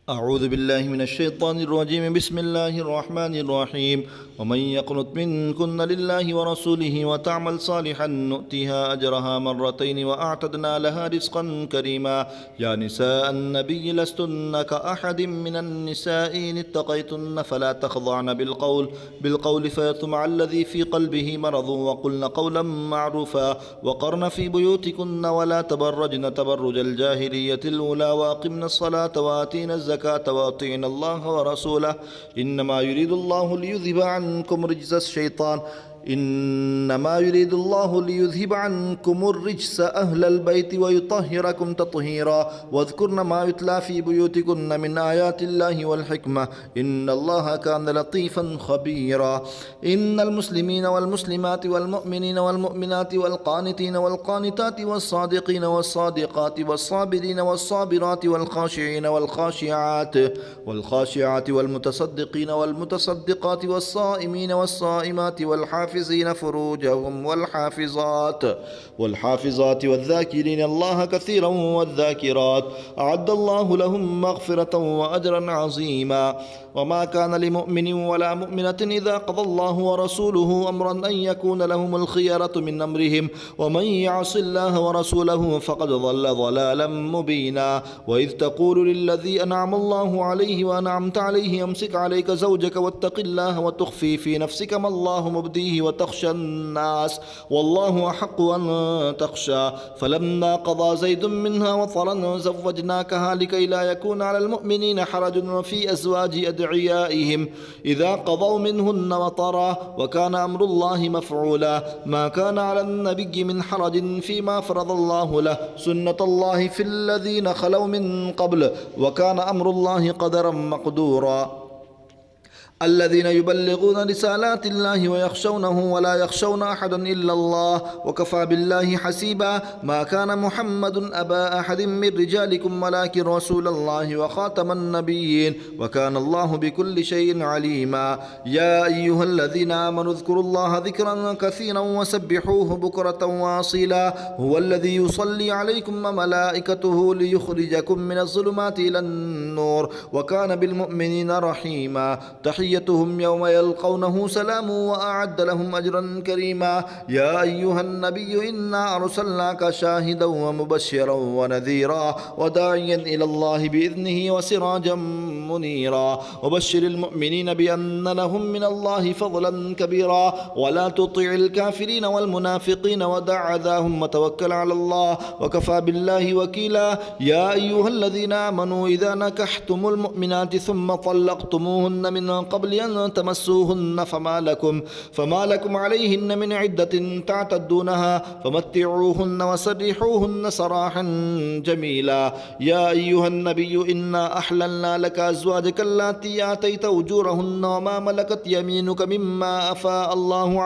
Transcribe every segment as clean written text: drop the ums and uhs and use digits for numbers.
أعوذ بالله من الشيطان الرجيم. بسم الله الرحمن الرحيم. ومن يقنت منكن لله ورسوله وتعمل صالحا نؤتها أجرها مرتين وأعتدنا لها رزقا كريما. يا نساء النبي لستن كأحد من النساء إن اتقيتن فلا تخضعن بالقول فيطمع الذي في قلبه مرض وقلن قولا معروفا وقرن في بيوتكن ولا تبرجن تبرج الجاهلية الأولى وأقمن الصلاة وآتينا الزكاة وأطيعن الله ورسوله إنما يريد الله ليذهب عنكم رجز الشيطان الرجس أهل البيت ويطهركم تطهيرا واذكرن ما يتلى في بيوتكن من آيات الله والحكمة إن الله كان لطيفا خبيرا. إن المسلمين والمسلمات والمؤمنين والمؤمنات والقانتين والقانتات والصادقين والصادقات والصابرين والصابرات والخاشعين والخاشعات والمتصدقين والمتصدقات والصائمين والصائمات والحافظين فروجهم والحافظات والذاكرين الله كثيرا والذاكرات أعد الله لهم مغفرة وأجرا عظيما. وما كان لمؤمن ولا مؤمنة إذا قضى الله ورسوله أمرا أن يكون لهم الخيرة من أمرهم ومن يعص الله ورسوله فقد ضل ضلالا مبينا. وإذ تقول للذي أنعم الله عليه وأنعمت عليه أمسك عليك زوجك واتق الله وتخفي في نفسك ما الله مبديه وتخشى الناس والله أحق أن تخشى فلما قضى زيد منها وطرا زوجناكها لكي لا يكون على المؤمنين حرج في أزواج أدعيائهم إذا قضوا منهن وطرا وكان أمر الله مفعولا. ما كان على النبي من حرج فيما فرض الله له سنة الله في الذين خلوا من قبل وكان أمر الله قدرا مقدورا. الذين يبلغون رسالات الله ويخشونه ولا يخشون أحدا إلا الله وكفى بالله حسيبا. ما كان محمد أبا أحد من رجالكم ولكن رسول الله وخاتم النبيين وكان الله بكل شيء عليما. يا أيها الذين آمنوا اذكروا الله ذكرا كثيرا وسبحوه بكرة واصيلا. هو الذي يصلي عليكم وملائكته ليخرجكم من الظلمات إلى النور وكان بالمؤمنين رحيما. تحيتهم يوم يلقونه سلام وأعد لهم أجرا كريما. يا أيها النبي إنا أرسلناك شاهدا ومبشرا ونذيرا وداعيا إلى الله بإذنه وسراجا منيرا. وبشر المؤمنين بأن لهم من الله فضلا كبيرا ولا تطع الكافرين والمنافقين ودع أذاهم وتوكل على الله وكفى بالله وكيلا. يا أيها الذين آمنوا إذا نكحتم المؤمنات ثم طلقتموهن من قبل أن تمسوهن فما لكم عليهن من عدة تعتدونها فمتعوهن وسرحوهن سراحا جميلا. يا أيها النبي إنا أحللنا لك أزواجك اللاتي آتيت أجورهن وما ملكت يمينك مما أفاء الله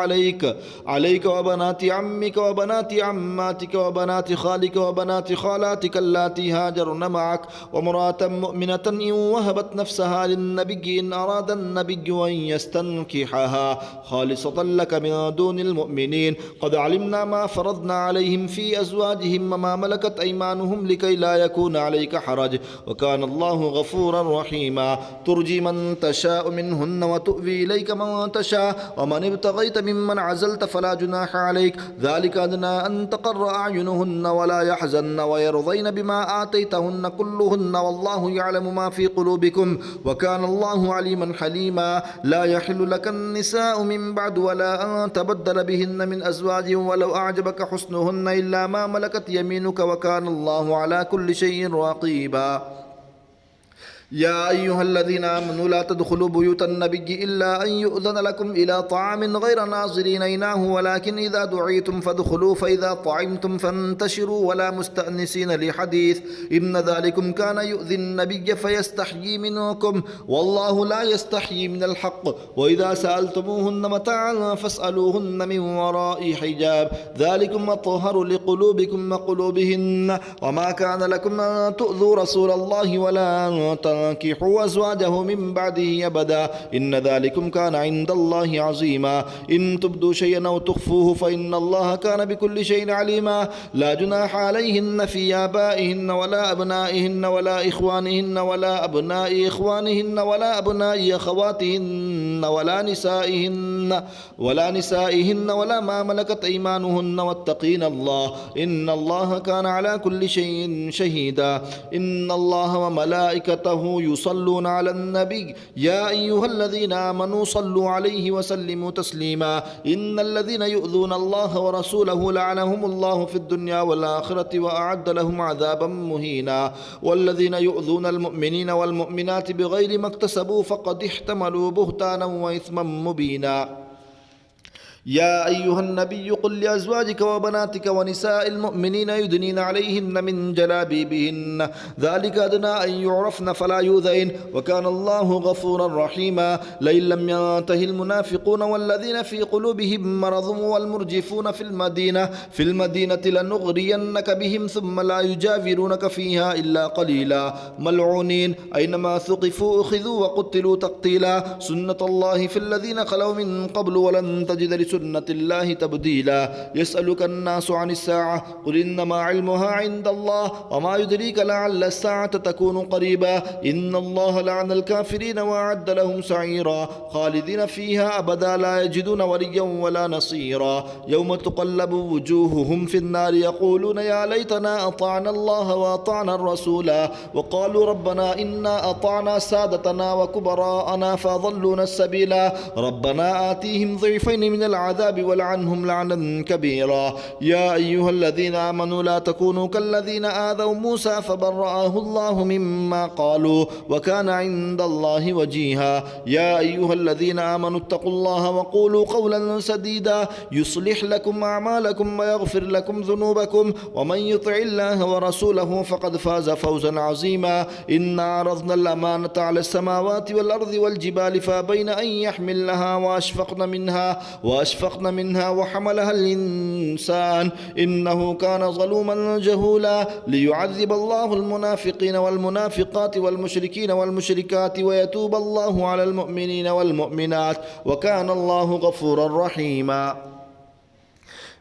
عليك وبنات عمك وبنات عماتك وبنات خالك وبنات خالاتك اللاتي هاجرن معك وامرأة مؤمنة إن وهبت نفسها للنبي إن أراد النبي أن يستنكحها خالصة لك من دون المؤمنين. قد علمنا ما فرضنا عليهم في أزواجهم وما ملكت أيمانهم لكي لا يكون عليك حرج وكان الله غفورا رحيما. ترجي من تشاء منهن وتؤوي إليك من تشاء ومن ابتغيت ممن عزلت فلا جناح عليك ذلك أدنى أن تقر أعينهن ولا يحزن ويرضين بما آتيتهن كلهن والله يعلم ما في قلوبكم وكان الله عليما حليما. لا يحل لك النساء من بعد ولا أن تبدل بهن من أزواج ولو أعجبك حسنهن إلا ما ملكت يمينك وكان الله على كل شيء رقيبا. يا أيها الذين آمنوا لا تدخلوا بيوت النبي إلا أن يؤذن لكم إلى طعام غير ناظرين إناه ولكن إذا دعيتم فادخلوا فإذا طعمتم فانتشروا ولا مستأنسين لحديث إن ذلكم كان يؤذي النبي فيستحيي منكم والله لا يستحيي من الحق. وإذا سألتموهن متاعا فاسألوهن من وراء حجاب ذلكم أطهر لقلوبكم وقلوبهن. وما كان لكم أن تؤذوا رسول الله ولا أن تنكحوا أزواجه من بعده أبدا إن ذلكم كان عند الله عظيما إن تبدوا شيئا أو تخفوه فإن الله كان بكل شيء عليما لا جناح عليهن في آبائهن ولا أبنائهن ولا إخوانهن ولا أبناء إخوانهن ولا أبناء أخواتهن ولا نسائهن ولا ما ملكت أيمانهن واتقين الله إن الله كان على كل شيء شهيدا إن الله وملائكته يصلون على النبي يا أيها الذين آمنوا صلوا عليه وسلموا تسليما إن الذين يؤذون الله ورسوله لعنهم الله في الدنيا والآخرة وأعد لهم عذابا مهينا والذين يؤذون المؤمنين والمؤمنات بغير ما اكتسبوا فقد احتملوا بهتانا وإثما مبينا يا أيها النبي قل لأزواجك وبناتك ونساء المؤمنين يدنين عليهن من جلابيبهن ذلك أدنى أن يعرفن فلا يؤذين وكان الله غفورا رحيما لئن لم ينته المنافقون والذين في قلوبهم مرض والمرجفون في المدينة لنغرينك بهم ثم لا يجاورونك فيها إلا قليلا ملعونين أينما ثقفوا أخذوا وقتلوا تقتيلا سنة الله في الذين خلوا من قبل ولن تجد لسنة الله تبديلا يسألك الناس عن الساعة قل إنما علمها عند الله وما يدريك لعل الساعة تكون قريبا إن الله لعن الكافرين وأعد لهم سعيرا خالدين فيها أبدا لا يجدون وليا ولا نصيرا يوم تقلب وجوههم في النار يقولون يا ليتنا أطعنا الله وأطعنا الرسولا وقالوا ربنا إنا أطعنا سادتنا وكبراءنا فأضلونا السبيلا ربنا آتيهم ضعفين من العذاب ولعنهم لعنا كبيرا يا أيها الذين آمنوا لا تكونوا كالذين آذوا موسى فبرأه الله مما قالوا وكان عند الله وجيها يا أيها الذين آمنوا اتقوا الله وقولوا قولا سديدا يصلح لكم أعمالكم ويغفر لكم ذنوبكم ومن يطع الله ورسوله فقد فاز فوزا عظيما إنا عرضنا الأمانة على السماوات والأرض والجبال فأبين أن يحملنها وأشفقن منها وحملها الإنسان إنه كان ظلوما جهولا ليعذب الله المنافقين والمنافقات والمشركين والمشركات ويتوب الله على المؤمنين والمؤمنات وكان الله غفورا رحيما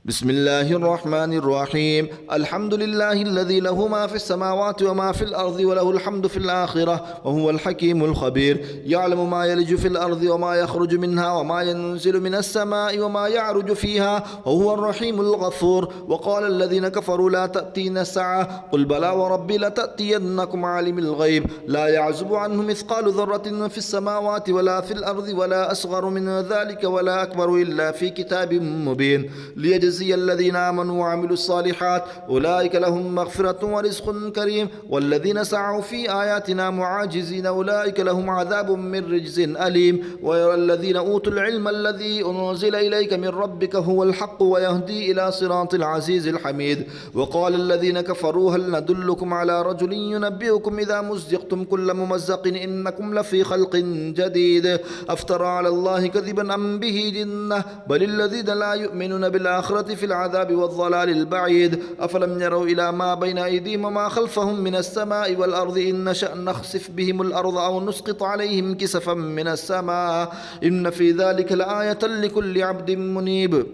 بسم الله الرحمن الرحيم الحمد لله الذي له ما في السماوات وما في الأرض وله الحمد في الآخرة وهو الحكيم الخبير يعلم ما يلج في الأرض وما يخرج منها وما ينزل من السماء وما يعرج فيها وهو الرحيم الغفور وقال الذين كفروا لا تأتينا الساعة قل بلى وربي لتأتينكم عالم الغيب لا يعزب عنه مثقال ذرة في السماوات ولا في الأرض ولا أصغر من ذلك ولا أكبر إلا في كتاب مبين ليجزي الذين آمنوا وعملوا الصالحات أولئك لهم مغفرة ورزق كريم والذين سعوا في آياتنا معاجزين أولئك لهم عذاب من رجز أليم ويرى الذين أوتوا العلم الذي أنزل إليك من ربك هو الحق ويهدي إلى صراط العزيز الحميد وقال الذين كفروا هل ندلكم على رجل ينبئكم إذا مزقتم كل ممزق إنكم لفي خلق جديد أفترى على الله كذبا أم به جنة بل الذين لا يؤمنون بالآخرة في العذاب والضلال البعيد أفلم يروا إلى ما بين أيديهم وما خلفهم من السماء والأرض إن نشأ نخسف بهم الأرض أو نسقط عليهم كسفا من السماء إن في ذلك لآية لكل عبد منيب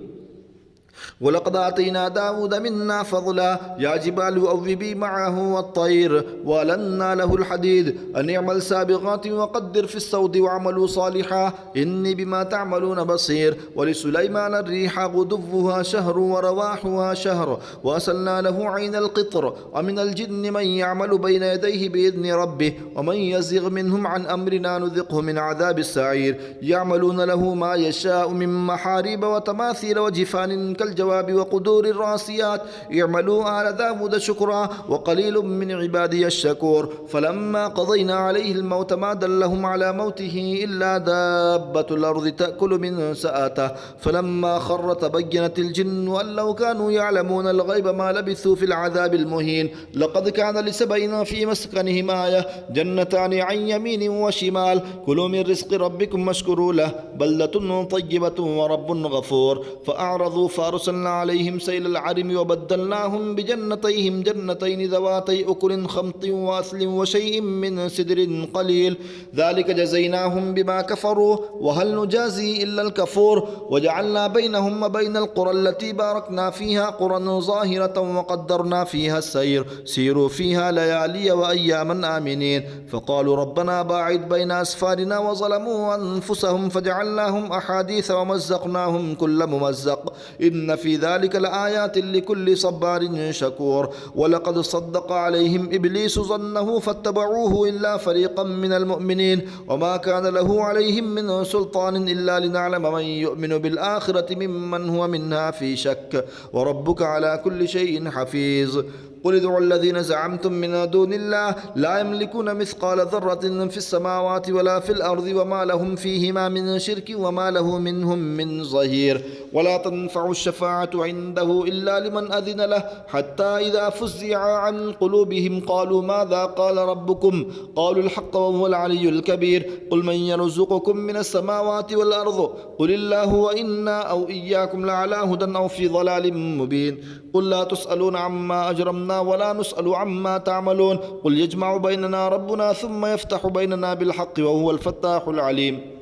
ولقد آتينا داود منا فضلا يا جبال أوبي معه والطير ولنا له الحديد أن اعمل سابغات وقدر في السود واعملوا صالحا إني بما تعملون بصير ولسليمان الريح غدوها شهر ورواحها شهر وأسلنا له عين القطر ومن الجن من يعمل بين يديه بإذن ربه ومن يزغ منهم عن أمرنا نذقه من عذاب السعير يعملون له ما يشاء من محاريب وتماثيل وجفان كالجواب وقدور الراسيات اعملوا آل داود شكرا وقليل من عبادي الشكور فلما قضينا عليه الموت ما دلهم على موته إلا دابة الأرض تأكل من سآته فلما خر تبينت الجن أن لو كانوا يعلمون الغيب ما لبثوا في العذاب المهين لقد كان لسبعين في مسكنهم آية جنتان عن يمين وشمال كلوا من رزق ربكم واشكروا له بلدة طيبة ورب غفور فأعرضوا فأرسلوا أرسلنا عليهم سيل العرم وبدلناهم بجنتيهم جنتين ذواتي أكل خمط وأصل وشيء من سدر قليل ذلك جزيناهم بما كفروا وهل نجازي إلا الكفور وجعلنا بينهم وبين القرى التي باركنا فيها قرى ظاهرة وقدرنا فيها السير سيروا فيها ليالي وأياما آمنين فقالوا ربنا باعد بين أسفارنا وظلموا أنفسهم فجعلناهم أحاديث ومزقناهم كل ممزق إن في ذلك لآيات لكل صبار شكور ولقد صدق عليهم إبليس ظنه فاتبعوه إلا فريقا من المؤمنين وما كان له عليهم من سلطان إلا لنعلم من يؤمن بالآخرة ممن هو منها في شك وربك على كل شيء حفيظ قل ادعوا الذين زعمتم من دون الله لا يملكون مثقال ذرة في السماوات ولا في الأرض وما لهم فيهما من شرك وما له منهم من ظهير ولا تنفع الشفاعة عنده إلا لمن أذن له حتى إذا فزع عن قلوبهم قالوا ماذا قال ربكم قالوا الحق وهو العلي الكبير قل من يرزقكم من السماوات والأرض قل الله وإنا أو إياكم لعلى هدى أو في ضلال مبين قل لا تسألون عما أجرمنا ولا نسأل عما تعملون قل يجمع بيننا ربنا ثم يفتح بيننا بالحق وهو الفتاح العليم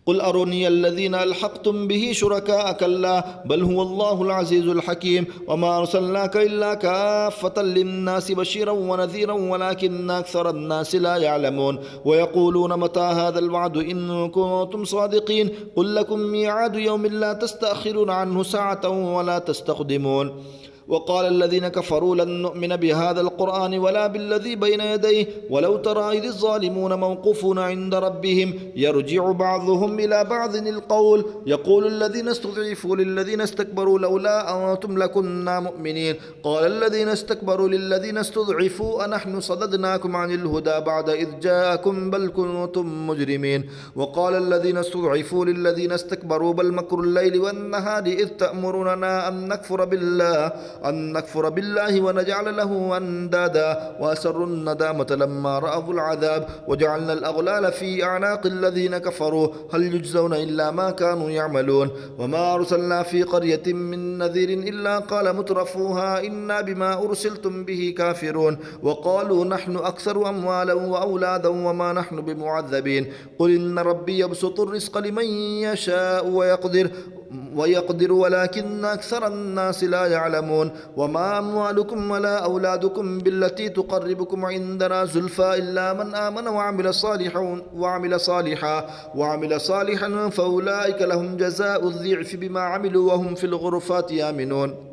قل أروني الذين ألحقتم به شركاء كلا بل هو الله العزيز الحكيم وما أرسلناك إلا كافة للناس بشيرا ونذيرا ولكن أكثر الناس لا يعلمون ويقولون متى هذا الوعد إن كنتم صادقين قل لكم ميعاد يوم لا تستأخرون عنه ساعة ولا تستقدمون وقال الذين كفروا لن نؤمن بهذا القرآن ولا بالذي بين يديه ولو ترى إذ الظالمون موقوفون عند ربهم يرجع بعضهم إلى بعض القول يقول الذين استضعفوا للذين استكبروا لولا أنتم لكنا مؤمنين قال الذين استكبروا للذين استضعفوا أنحن صددناكم عن الهدى بعد إذ جاءكم بل كنتم مجرمين وقال الذين استضعفوا للذين استكبروا بل مكر الليل والنهار إذ تأمروننا أن نكفر بالله ونجعل له أندادا وأسروا الندامة لما رأوا العذاب وجعلنا الأغلال في أعناق الذين كفروا هل يجزون إلا ما كانوا يعملون وما أرسلنا في قرية من نذير إلا قال مترفوها إنا بما أرسلتم به كافرون وقالوا نحن أكثر أموالا وأولادا وما نحن بمعذبين قل إن ربي يبسط الرزق لمن يشاء ويقدر ولكن أكثر الناس لا يعلمون وما أموالكم ولا أولادكم بالتي تقربكم عندنا زلفى إلا من آمن وعمل صالحا فأولئك لهم جزاء الضعف بما عملوا وهم في الغرفات آمنون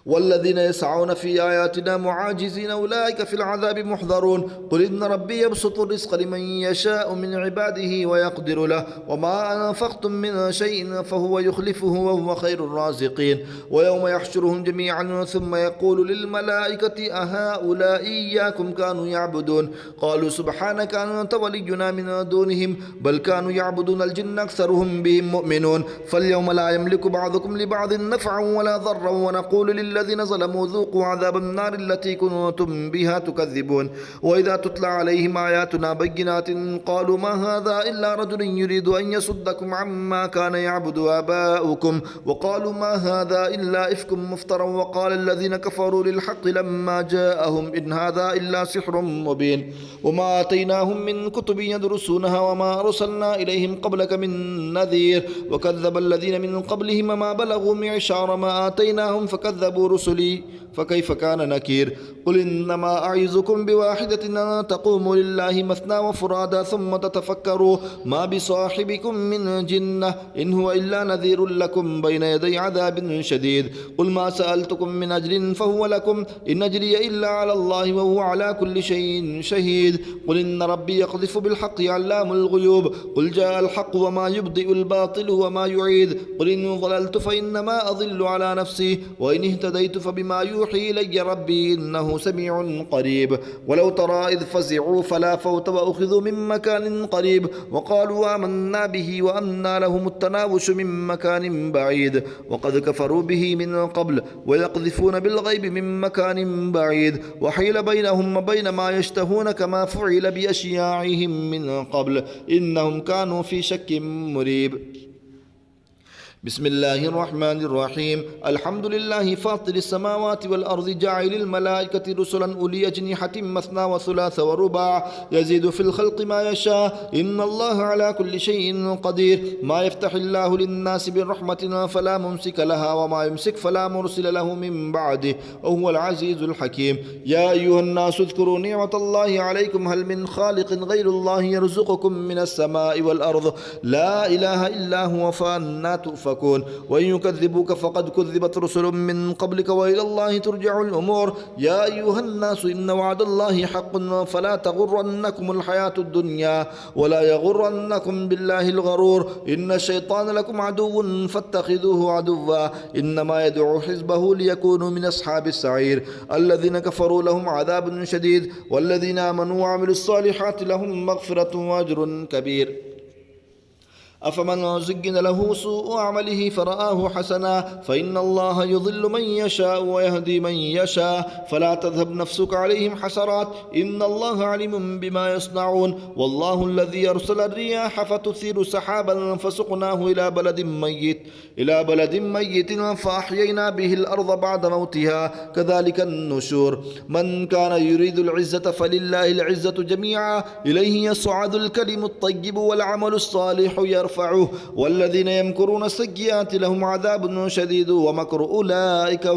والذين يسعون في آياتنا معاجزين أولئك في العذاب محضرون قل إن ربي يبسط الرزق لمن يشاء من عباده ويقدر له وما أنفقتم من شيء فهو يخلفه وهو خير الرازقين ويوم يحشرهم جميعا ثم يقول للملائكة أهؤلاء إياكم كانوا يعبدون قالوا سبحانك أنت ولينا من دونهم بل كانوا يعبدون الجن أكثرهم بهم مؤمنون فاليوم لا يملك بعضكم لبعض نفعا ولا ضرا ونقول للذين ظلموا ذوقوا عذاب النار التي كنتم بها تكذبون وإذا تتلى عليهم آياتنا بينات قالوا ما هذا إلا رجل يريد أن يصدكم عما كان يعبد آباؤكم وقالوا ما هذا إلا إفك مفترى وقال الذين كفروا للحق لما جاءهم إن هذا إلا سحر مبين وما آتيناهم من كتب يدرسونها وما أرسلنا إليهم قبلك من نذير وكذب الذين من قبلهم ما بلغوا معشار ما آتيناهم فكذبوا رسلي فكيف كان نكير قل إنما أعظكم بواحدة أن تقوموا لله مثنى وفرادا ثم تتفكروا ما بصاحبكم من جنة إن هو إلا نذير لكم بين يدي عذاب شديد قل ما سألتكم من أجر فهو لكم إن أجري إلا على الله وهو على كل شيء شهيد قل إن ربي يقذف بالحق علام الغيوب قل جاء الحق وما يبدئ الباطل وما يعيد قل إن ضللت فإنما أضل على نفسي وإن اهتديت فبما يوحي إلي ربي إنه سميع قريب ولو ترى إذ فزعوا فلا فوت وأخذوا من مكان قريب وقالوا آمنا به وأنى لهم التناوش من مكان بعيد وقد كفروا به من قبل ويقذفون بالغيب من مكان بعيد وحيل بينهم وبين ما يشتهون كما فعل بأشياعهم من قبل إنهم كانوا في شك مريب بسم الله الرحمن الرحيم الحمد لله فاطر السماوات والأرض جاعل الملائكة رسلا أولي أجنحة مثنى وثلاث ورباع يزيد في الخلق ما يشاء إن الله على كل شيء قدير ما يفتح الله للناس برحمة فلا ممسك لها وما يمسك فلا مرسل له من بعده وهو العزيز الحكيم يا أيها الناس اذكروا نعمة الله عليكم هل من خالق غير الله يرزقكم من السماء والأرض لا إله إلا هو فأنى تؤفكون وإن يكذبوك فقد كذبت رسل من قبلك وإلى الله ترجع الأمور يا أيها الناس إن وعد الله حق فلا تغرنكم الحياة الدنيا ولا يغرنكم بالله الغرور إن الشيطان لكم عدو فاتخذوه عدوا إنما يدعو حزبه ليكونوا من أصحاب السعير الذين كفروا لهم عذاب شديد والذين آمنوا وعملوا الصالحات لهم مغفرة وأجر كبير أفمن زين له سوء عمله فرآه حسنا فإن الله يضل من يشاء ويهدي من يشاء فلا تذهب نفسك عليهم حسرات إن الله عليم بما يصنعون والله الذي أرسل الرياح فتثير سحابا فسقناه إلى بلد ميت فأحيينا به الأرض بعد موتها كذلك النشور من كان يريد العزة فلله العزة جميعا إليه يصعد الكلم الطيب والعمل الصالح يرفعه والذين يمكرون السيئات لهم عذاب شديد ومكر أولئك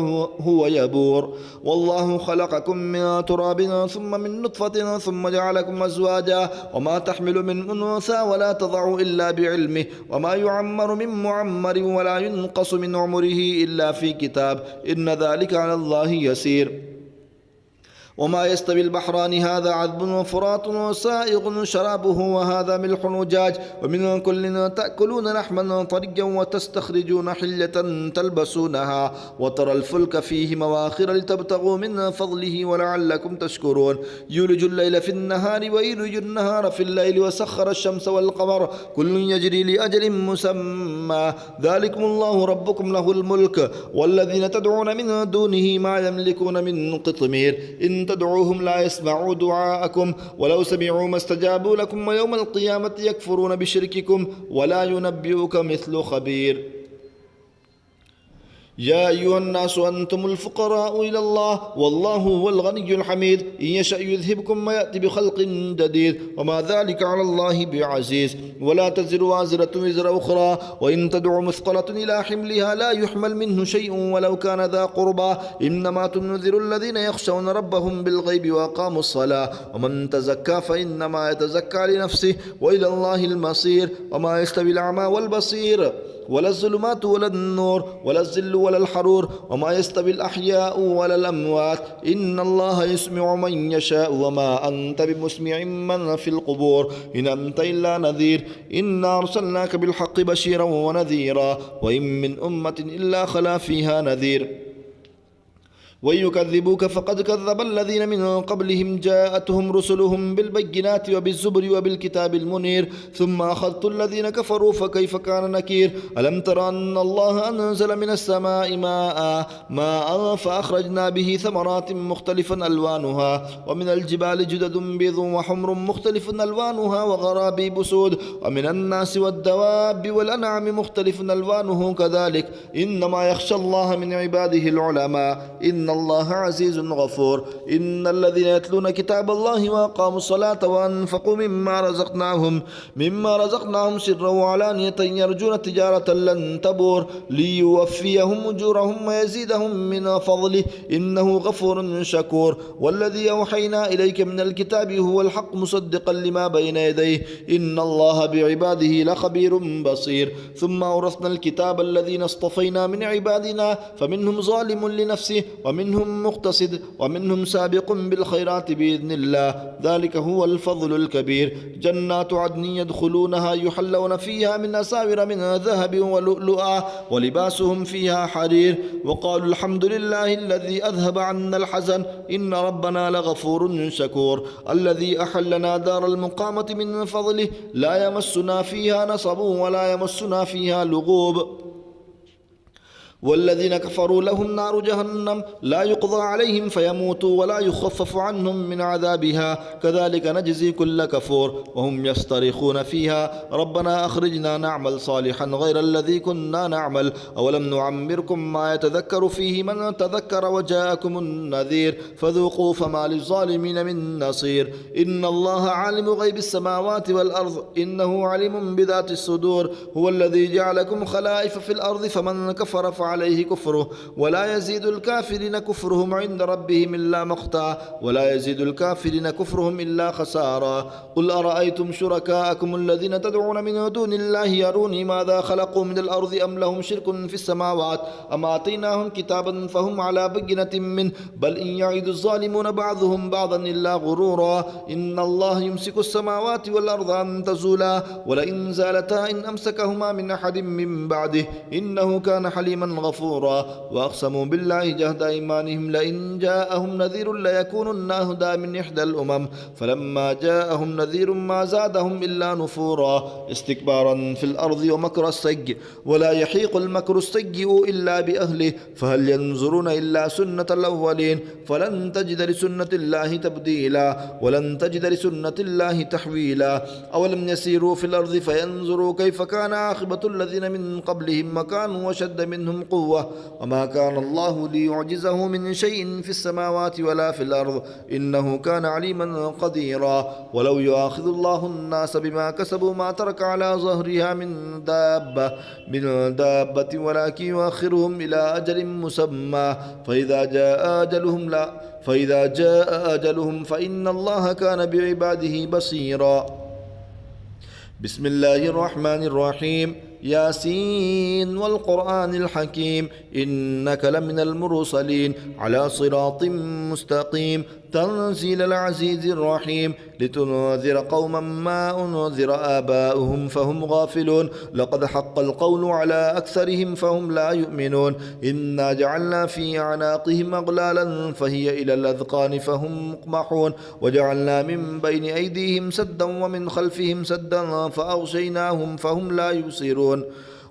هو يبور والله خلقكم من تراب ثم من نطفة ثم جعلكم أزواجا وما تحمل من أنثى ولا تضع إلا بعلمه وما يعمر من معمر ولا ينقص من عمره إلا في كتاب إن ذلك على الله يسير وما يستوي البحران هذا عذب فرات سائغ شرابه وهذا ملح أجاج ومن كل تأكلون لحما طريا وتستخرجون حلية تلبسونها وترى الفلك فيه مواخر لتبتغوا من فضله ولعلكم تشكرون يولج الليل في النهار ويولج النهار في الليل وسخر الشمس والقمر كل يجري لأجل مسمى ذلكم الله ربكم له الملك والذين تدعون من دونه ما يملكون من قطمير إن تدعوهم لا يسمعوا دعاءكم ولو سمعوا ما استجابوا لكم ويوم القيامة يكفرون بشرككم ولا ينبئك مثل خبير يا أيها الناس أنتم الفقراء إلى الله والله هو الغني الحميد إن يشأ يذهبكم ويأتي بخلق جديد وما ذلك على الله بعزيز ولا تزر وازرة وزر أخرى وإن تدع مثقلة إلى حملها لا يحمل منه شيء ولو كان ذا قربى إنما تنذر الذين يخشون ربهم بالغيب وأقاموا الصلاة ومن تزكى فإنما يتزكى لنفسه وإلى الله المصير وما يستوي الأعمى والبصير ولا الظلمات ولا النور ولا الظل ولا الحرور وما يستوي الأحياء ولا الأموات إن الله يسمع من يشاء وما أنت بمسمع من في القبور إن أنت إلا نذير إنا أرسلناك بالحق بشيرا ونذيرا وإن من أمة إلا خلا فيها نذير وإن يكذبوك فقد كذب الذين من قبلهم جاءتهم رسلهم بالبينات وبالزبر وبالكتاب المنير ثم أخذت الذين كفروا فكيف كان نكير ألم تر أن الله أنزل من السماء ماء فأخرجنا به ثمرات مختلفا ألوانها ومن الجبال جدد بيض وحمر مختلف ألوانها وغرابيب سود ومن الناس والدواب والأنعام مختلف ألوانه كذلك إنما يخشى الله من عباده العلماء إن الله عزيز غفور إن الذين يتلون كتاب الله وأقاموا الصلاة وأنفقوا مما رزقناهم سرا وعلانية يرجون تجارة لن تبور ليوفيهم أجورهم ويزيدهم من فضله إنه غفور شكور والذي أوحينا إليك من الكتاب هو الحق مصدقا لما بين يديه إن الله بعباده لخبير بصير ثم أورثنا الكتاب الذين اصطفينا من عبادنا فمنهم ظالم لنفسه ومنهم مقتصد ومنهم سابق بالخيرات بإذن الله ذلك هو الفضل الكبير جنات عدن يدخلونها يحلون فيها من أساور من ذهب ولؤلؤا ولباسهم فيها حرير وقالوا الحمد لله الذي أذهب عنا الحزن إن ربنا لغفور شكور الذي أحلنا دار المقامة من فضله لا يمسنا فيها نصب ولا يمسنا فيها لغوب والذين كفروا لهم نار جهنم لا يقضى عليهم فيموتوا ولا يخفف عنهم من عذابها كذلك نجزي كل كفور وهم يصطرخون فيها ربنا أخرجنا نعمل صالحا غير الذي كنا نعمل أولم نعمركم ما يتذكر فيه من تذكر وجاءكم النذير فذوقوا فما للظالمين من نصير إن الله عالم غيب السماوات والأرض إنه عليم بذات الصدور هو الذي جعلكم خلائف في الأرض فمن كفر فعليه كفره ولا يزيد الكافرين كفرهم عند ربهم إلا مقتا ولا يزيد الكافرين كفرهم إلا خسارا قل أرأيتم شركاءكم الذين تدعون من دون الله يروني ماذا خلقوا من الأرض أم لهم شرك في السماوات أم آتيناهم كتابا فهم على بينة منه بل إن يعد الظالمون بعضهم بعضا إلا غرورا إن الله يمسك السماوات والأرض أن تزولا ولئن زالتا إن أمسكهما من أحد من بعده إنه كان حليما غفورا وأقسموا بالله جهد أيمانهم لئن جاءهم نذير ليكونن أهدى من إحدى الأمم فلما جاءهم نذير ما زادهم إلا نفورا استكبارا في الأرض ومكر السيء ولا يحيق المكر السيء إلا بأهله فهل ينظرون إلا سنة الأولين فلن تجد لسنة الله تبديلا ولن تجد لسنة الله تحويلا أولم يسيروا في الأرض فينظروا كيف كان عاقبة الذين من قبلهم وكانوا أشد منهم قوة وما كان الله ليعجزه من شيء في السماوات ولا في الأرض إنه كان عليما قديرا ولو يؤاخذ الله الناس بما كسبوا ما ترك على ظهرها من دابة ولكن يؤخرهم إلى أجل مسمى فإذا جاء أجلهم فإن الله كان بعباده بصيرا بسم الله الرحمن الرحيم ياسين والقرآن الحكيم إنك لمن المرسلين على صراط مستقيم تنزيل العزيز الرحيم لتنذر قوما ما أنذر آباؤهم فهم غافلون لقد حق القول على أكثرهم فهم لا يؤمنون إنا جعلنا في أعناقهم أغلالا فهي إلى الأذقان فهم مقمحون وجعلنا من بين أيديهم سدا ومن خلفهم سدا فأغشيناهم فهم لا يبصرون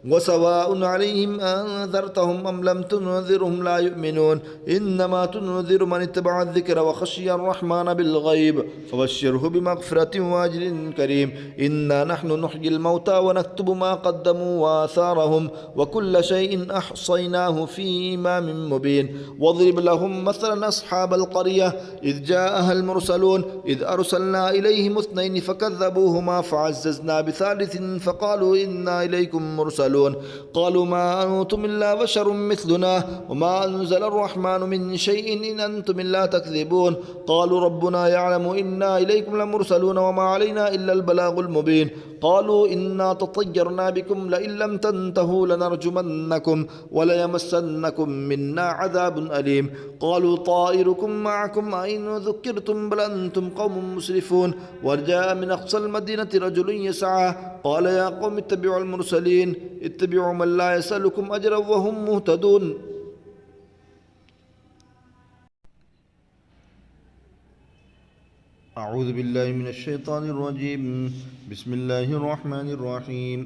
وسواء عليهم أنذرتهم أم لم تنذرهم لا يؤمنون إنما تنذر من اتبع الذكر وخشي الرحمن بالغيب فبشره بمغفرة وأجر كريم إنا نحن نحيي الموتى ونكتب ما قدموا وآثارهم وكل شيء أحصيناه في إمام مبين واضرب لهم مثلا أصحاب القرية إذ جاءها المرسلون إذ أرسلنا إليهم 2 فكذبوهما فعززنا بثالث فقالوا إنا إليكم مرسلون قالوا ما أنتم إلا بشر مثلنا وما أنزل الرحمن من شيء إن أنتم إلا تكذبون قالوا ربنا يعلم إنا إليكم لمرسلون وما علينا إلا البلاغ المبين قالوا إنا تطيرنا بكم لئن لم تنتهوا لنرجمنكم وليمسنكم منا عذاب أليم قالوا طائركم معكم أئن ذكرتم بل أنتم قوم مسرفون وجاء من أقصى المدينة رجل يسعى قال يا قوم اتبعوا المرسلين اتبعوا من لا يسألكم أجرا وهم مهتدون أعوذ بالله من الشيطان الرجيم بسم الله الرحمن الرحيم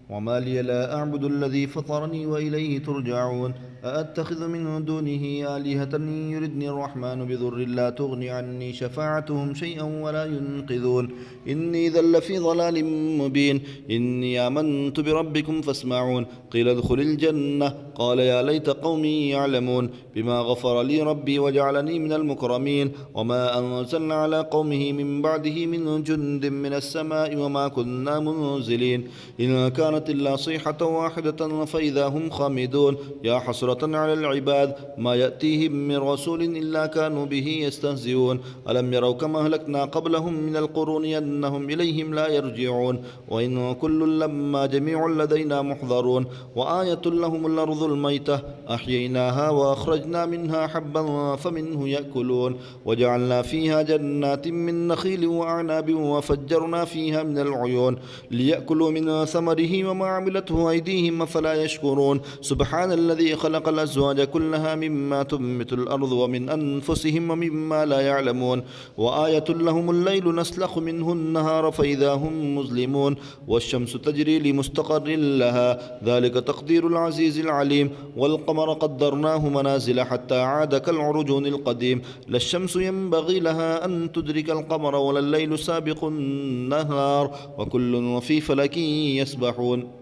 وما لي لا أعبد الذي فطرني وإليه ترجعون أأتخذ من دونه آلهة يردني الرحمن بضر لا تغني عني شفاعتهم شيئا ولا ينقذون إني إذا لفي ضلال مبين إني آمنت بربكم فاسمعون قيل ادخل الجنة قال يا ليت قومي يعلمون بما غفر لي ربي وجعلني من المكرمين وما أنزلنا على قومه من بعده من جند من السماء وما كنا منزلين إن كانت إلا صيحة واحدة فإذا هم خامدون يا حسرة على العباد ما يأتيهم من رسول إلا كانوا به يستهزئون ألم يروا كما أهلكنا قبلهم من القرون أنهم إليهم لا يرجعون وإن كل لما جميع لدينا محضرون وآية لهم الأرض الميتة أحييناها وأخرجنا منها حبا فمنه يأكلون وجعلنا فيها جنات من نخيل وأعناب وفجرنا فيها من العيون ليأكلوا من ثمره وما عملته أيديهم أفلا يشكرون سبحان الذي خلق الأزواج كلها مما تنبت الأرض ومن أنفسهم ومما لا يعلمون وآية لهم الليل نسلخ منه النهار فإذا هم مظلمون والشمس تجري لمستقر لها ذلك تقدير العزيز العليم والقمر قدرناه منازل حتى عاد كالعرجون القديم لا الشمس ينبغي لها أن تدرك القمر ولا الليل سابق النهار وكل في فلك يسبحون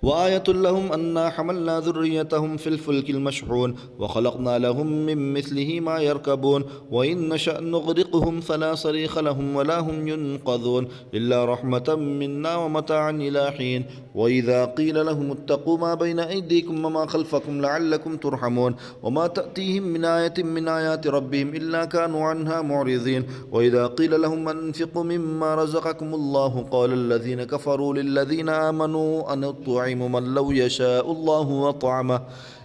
وآية لهم أنا حملنا ذريتهم في الفلك المشحون وخلقنا لهم من مثله ما يركبون وإن نشأ نغرقهم فلا صريخ لهم ولا هم ينقذون إلا رحمة منا ومتاعا إلى حين وإذا قيل لهم اتقوا ما بين أيديكم وما خلفكم لعلكم ترحمون وما تأتيهم من آية من آيات ربهم إلا كانوا عنها معرضين وإذا قيل لهم أنفقوا مما رزقكم الله قال الذين كفروا للذين آمنوا أن الطعام من لو يشاء الله وطعمه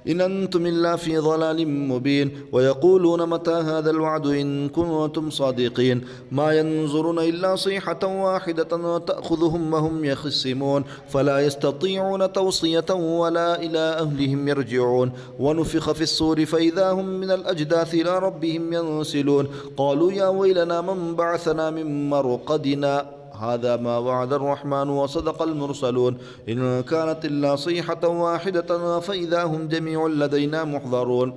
إن أنتم إلا في ضلال مبين ويقولون متى هذا الوعد إن كنتم صادقين ما ينظرون إلا صيحة واحدة تأخذهم وهم يخصمون فلا يستطيعون توصية ولا إلى أهلهم يرجعون ونفخ في الصور فإذا هم من الأجداث إلى ربهم ينسلون قالوا يا ويلنا من بعثنا من مرقدنا هذا ما وعد الرحمن وصدق المرسلون إن كانت إلا صيحة واحدة فإذا هم جميع لدينا محضرون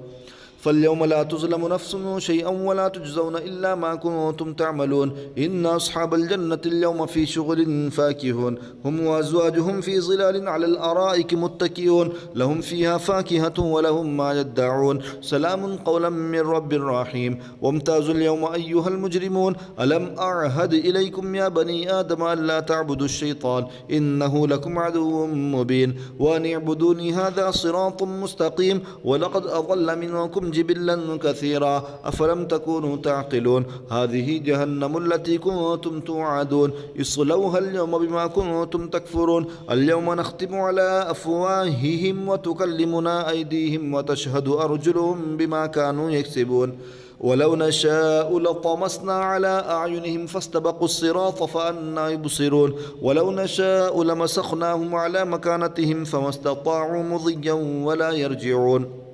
فاليوم لا تظلم نفس شيئا ولا تجزون إلا ما كنتم تعملون إن أصحاب الجنة اليوم في شغل فاكهون هم وأزواجهم في ظلال على الأرائك متكئون لهم فيها فاكهة ولهم ما يدعون سلام قولا من رب رحيم وامتازوا اليوم أيها المجرمون ألم أعهد إليكم يا بني آدم ألا تعبدوا الشيطان إنه لكم عدو مبين وأن اعبدوني هذا صراط مستقيم ولقد أضل منكم جبلا كثيرا أفلم تكونوا تعقلون هذه جهنم التي كنتم توعدون اصلوها اليوم بما كنتم تكفرون اليوم نختم على أفواههم وتكلمنا أيديهم وتشهد أرجلهم بما كانوا يكسبون ولو نشاء لطمسنا على أعينهم فاستبقوا الصراط فأنى يبصرون ولو نشاء لمسخناهم على مكانتهم فما استطاعوا مضيا ولا يرجعون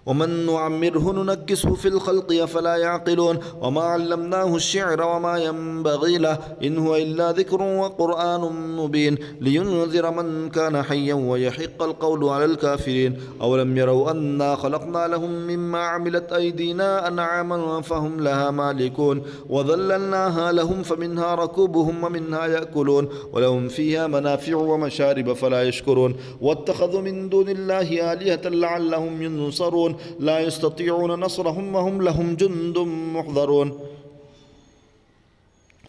ومن نعمره ننكسه في الخلق أفلا يعقلون وما علمناه الشعر وما ينبغي له إن هو إلا ذكر وقرآن مبين لينذر من كان حيا ويحق القول على الكافرين أولم يروا أنا خلقنا لهم مما عملت أيدينا أنعاما فهم لها مالكون وذللناها لهم فمنها ركوبهم ومنها يأكلون ولهم فيها منافع ومشارب فلا يشكرون واتخذوا من دون الله آلهة لعلهم ينصرون لا يستطيعون نصرهم وهم لهم جند محضرون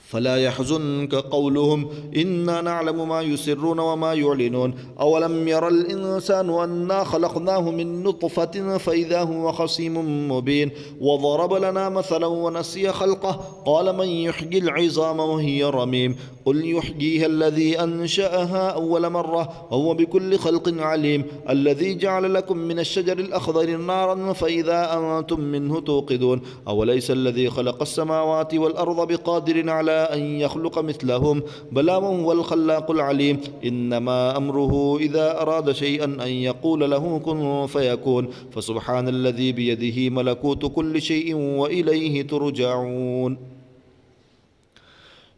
فلا يحزنك قولهم إنا نعلم ما يسرون وما يعلنون أولم ير الإنسان أنا خلقناه من نطفة فإذا هو خصيم مبين وضرب لنا مثلا ونسي خلقه قال من يحيي العظام وهي رميم قل يحييها الذي أنشأها أول مرة وهو بكل خلق عليم الذي جعل لكم من الشجر الأخضر نارا فإذا أنتم منه توقدون أوليس الذي خلق السماوات والأرض بقادر على أن يخلق مثلهم بلى وهو الخلاق العليم إنما أمره إذا أراد شيئا أن يقول له كن فيكون فسبحان الذي بيده ملكوت كل شيء وإليه ترجعون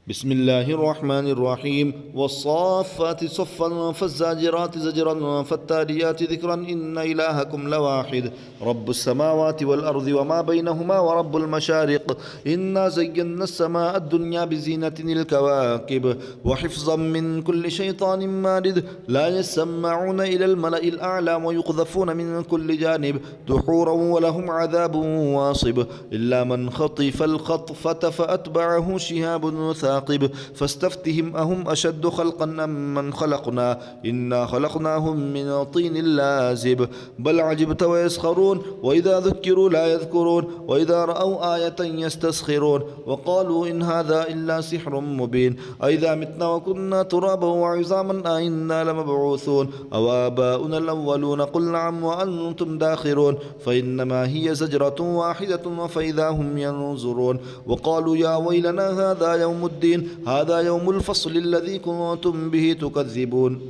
بسم الله الرحمن الرحيم والصافات صفا فالزاجرات زجرا فالتاليات ذكرا إن إلهكم لواحد رب السماوات والأرض وما بينهما ورب المشارق إنا زينا السماء الدنيا بزينة الكواكب وحفظا من كل شيطان مارد لا يسمعون إلى الملأ الأعلى ويقذفون من كل جانب دحورا ولهم عذاب واصب إلا من خطف الخطفة فأتبعه شهاب ثاقب فاستفتهم أهم أشد خلقا أم من خلقنا إنا خلقناهم من طين لازب بل عجبت ويسخرون وإذا ذكروا لا يذكرون وإذا رأوا آية يستسخرون وقالوا إن هذا إلا سحر مبين أئذا متنا وكنا ترابا وعظاما أئنا لمبعوثون أو آباؤنا الأولون قل نعم وأنتم داخرون فإنما هي زجرة واحدة فإذا هم ينظرون وقالوا يا ويلنا هذا يوم الدين الدين هذا يوم الفصل الذي كنتم به تكذبون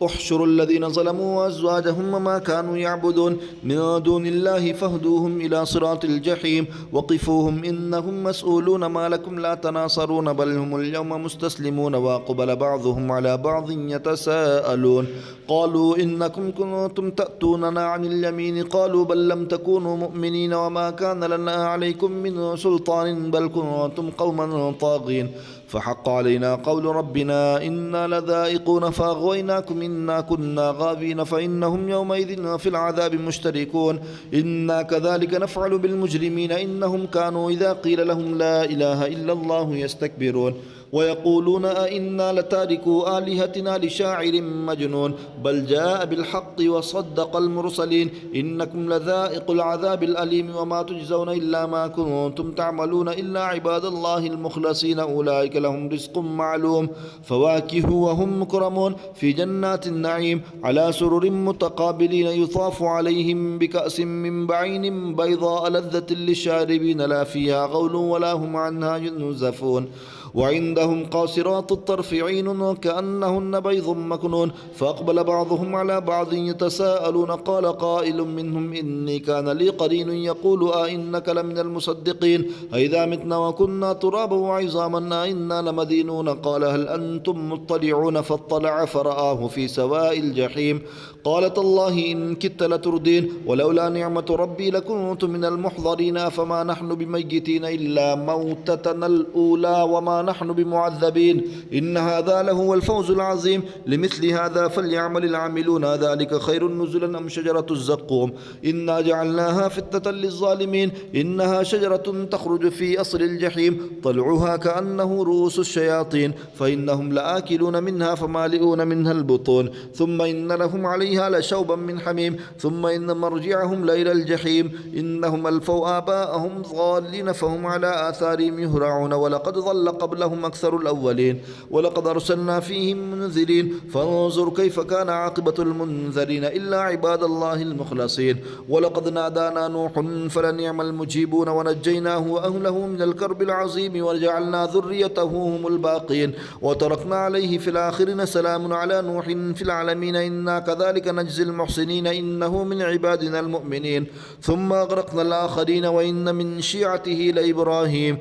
احشروا الذين ظلموا وأزواجهم وما كانوا يعبدون من دون الله فاهدوهم إلى صراط الجحيم وقفوهم إنهم مسؤولون ما لكم لا تناصرون بل هم اليوم مستسلمون وأقبل بعضهم على بعض يتساءلون قالوا إنكم كنتم تأتوننا عن اليمين قالوا بل لم تكونوا مؤمنين وما كان لنا عليكم من سلطان بل كنتم قوما طاغين فحق علينا قول ربنا إنا لذائقون فأغويناكم إنا كنا غاوين فإنهم يومئذ في العذاب مشتركون إنا كذلك نفعل بالمجرمين إنهم كانوا إذا قيل لهم لا إله إلا الله يستكبرون ويقولون أئنا لتاركوا آلهتنا لشاعر مجنون بل جاء بالحق وصدق المرسلين إنكم لذائق العذاب الأليم وما تجزون إلا ما كنتم تعملون إلا عباد الله المخلصين أولئك لهم رزق معلوم فواكه وهم مكرمون في جنات النعيم على سرر متقابلين يطاف عليهم بكأس من بعين بيضاء لذة للشاربين لا فيها غول ولا هم عنها ينزفون وعندهم قاصرات الطرف عين كأنهن بيض مكنون فأقبل بعضهم على بعض يتساءلون قال قائل منهم إني كان لي قرين يقول أئنك لمن المصدقين أئذا متنا وكنا ترابا وعظاما أئنا لمدينون قال هل أنتم مطلعون فاطلع فرآه في سواء الجحيم قالت الله إن كدت لتردين ولولا نعمة ربي لكنت من المحضرين فما نحن بميتين إلا موتتنا الأولى وما نحن بمعذبين إن هذا لهو الفوز العظيم لمثل هذا فليعمل العاملون ذلك خير نزلا أم شجرة الزقوم إنا جعلناها فتنة للظالمين إنها شجرة تخرج في أصل الجحيم طلعها كأنه رؤوس الشياطين فإنهم لآكلون منها فمالئون منها البطون ثم إن لهم عليها لشوبا من حميم ثم إن مرجعهم لإلى الجحيم إنهم ألفوا آباءهم ضالين فهم على آثارهم يهرعون ولقد ضل قبلهم أكثر الأولين ولقد أرسلنا فيهم منذرين فانظر كيف كان عاقبة المنذرين إلا عباد الله المخلصين ولقد نادانا نوح فلنعم المجيبون ونجيناه وأهله من الكرب العظيم وجعلنا ذريته هم الباقين وتركنا عليه في الآخرين سلام على نوح في العالمين إنا كذلك نجزي المحسنين إنه من عبادنا المؤمنين ثم أغرقنا الآخرين وإن من شيعته لإبراهيم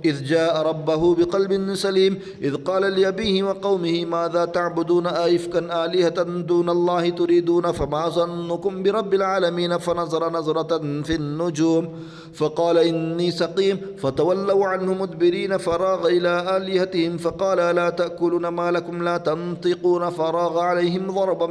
إذ جاء ربه بقلب سليم إذ قال لأبيه وقومه ماذا تعبدون أئفكا آلهة دون الله تريدون فما ظنكم برب العالمين فنظر نظرة في النجوم فقال إني سقيم فتولوا عنه مدبرين فراغ إلى آلهتهم فقال ألا تأكلون ما لكم لا تنطقون فراغ عليهم ضربا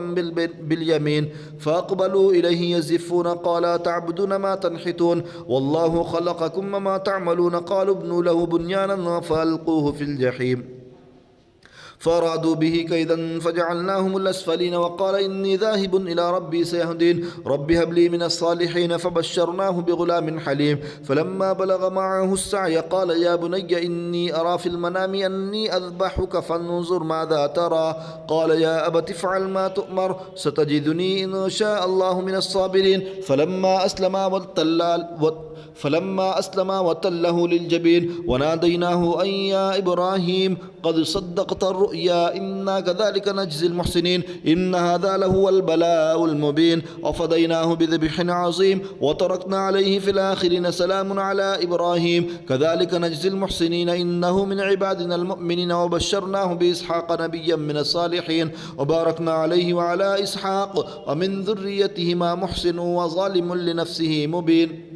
باليمين فأقبلوا إليه يزفون قال تعبدون ما تنحتون والله خلقكم وما تعملون قالوا ابنوا له بنيانا فألقوه في الجحيم فأرادوا به كيدا فجعلناهم الأسفلين وقال إني ذاهب إلى ربي سيهدين رب هب لي من الصالحين فبشرناه بغلام حليم فلما بلغ معه السعي قال يا بني إني أرى في المنام أني أذبحك فانظر ماذا ترى قال يا أبت افعل ما تؤمر ستجدني إن شاء الله من الصابرين فلما أسلما وتله للجبين وناديناه أن يا إبراهيم قد صدقت الرؤيا إنا كذلك نجزي المحسنين إن هذا لهو البلاء المبين وفديناه بذبح عظيم وتركنا عليه في الآخرين سلام على إبراهيم كذلك نجزي المحسنين إنه من عبادنا المؤمنين وبشرناه بإسحاق نبيا من الصالحين وباركنا عليه وعلى إسحاق ومن ذريتهما محسن وظالم لنفسه مبين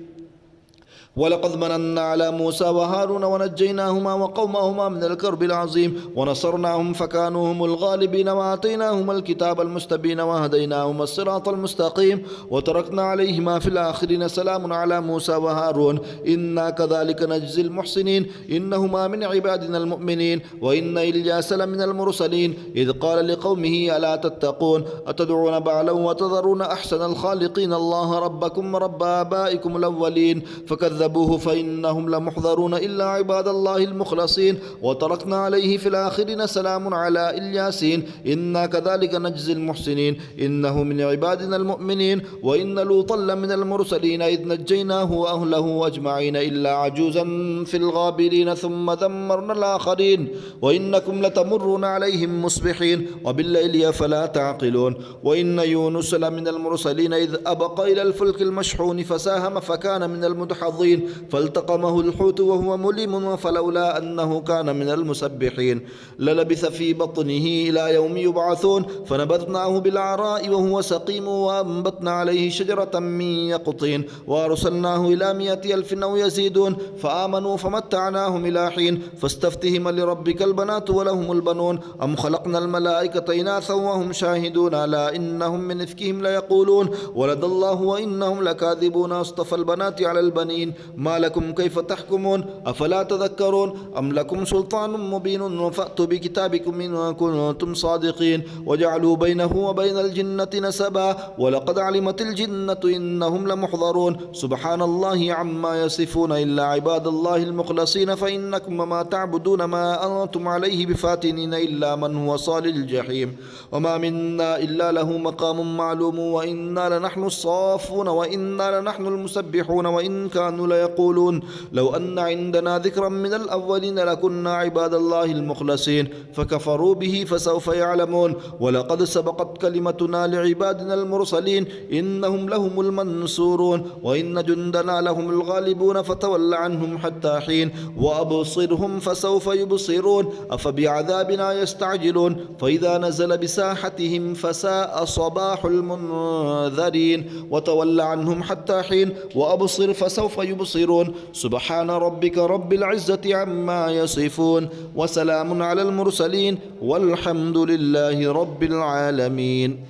ولقد مننا على موسى وهارون ونجيناهما وقومهما من الكرب العظيم ونصرناهم فكانوا هم الغالبين وآتيناهما الكتاب المستبين وهديناهما الصراط المستقيم وتركنا عليهما في الآخرين سلام على موسى وهارون إنا كذلك نجزي المحسنين إنهما من عبادنا المؤمنين وإن إلياس لمن المرسلين إذ قال لقومه ألا تتقون أتدعون بعلا وتذرون أحسن الخالقين الله ربكم ورب آبائكم الأولين فكذبوا كذبوه فإنهم لمحضرون إلا عباد الله المخلصين. وتركنا عليه في الآخرين سلام على الياسين إنا كذلك نجزي المحسنين إنه من عبادنا المؤمنين. وإن لوطا لمن المرسلين إذ نجيناه وأهله أجمعين إلا عجوزا في الغابرين ثم دمرنا الآخرين. وإنكم لتمرون عليهم مصبحين وبالليل أفلا تعقلون. وإن يونس لمن المرسلين إذ أبق إلى الفلك المشحون فساهم فكان من المدحضين فالتقمه الحوت وهو مليم فلولا أنه كان من المسبحين للبث في بطنه إلى يوم يبعثون فنبذناه بالعراء وهو سقيم وأنبتنا عليه شجرة من يقطين وأرسلناه إلى 100,000 أو يزيدون فآمنوا فمتعناهم إلى حين. فاستفتهم لربك البنات ولهم البنون أم خلقنا الملائكة إناثا وهم شاهدون ألا إنهم من إفكهم ليقولون ولد الله وإنهم لكاذبون أصطفى البنات على البنين ما لكم كيف تحكمون أفلا تذكرون أم لكم سلطان مبين فأتوا بكتابكم إن كنتم صادقين. وجعلوا بينه وبين الجنة نسبا ولقد علمت الجنة إنهم لمحضرون سبحان الله عما يصفون إلا عباد الله المخلصين فإنكم وما تعبدون ما أنتم عليه بفاتنين إلا من هو صال الجحيم. وما منا إلا له مقام معلوم وإنا لنحن الصافون وإنا لنحن المسبحون وإن كانوا ليقولون لو أن عندنا ذكرا من الأولين لكنا عباد الله المخلصين فكفروا به فسوف يعلمون. ولقد سبقت كلمتنا لعبادنا المرسلين إنهم لهم المنصورون وإن جندنا لهم الغالبون فتول عنهم حتى حين وأبصرهم فسوف يبصرون أفبعذابنا يستعجلون فإذا نزل بساحتهم فساء صباح المنذرين وتول عنهم حتى حين وأبصر فسوف يبصرون سبحان ربك رب العزة عما يصفون وسلام على المرسلين والحمد لله رب العالمين.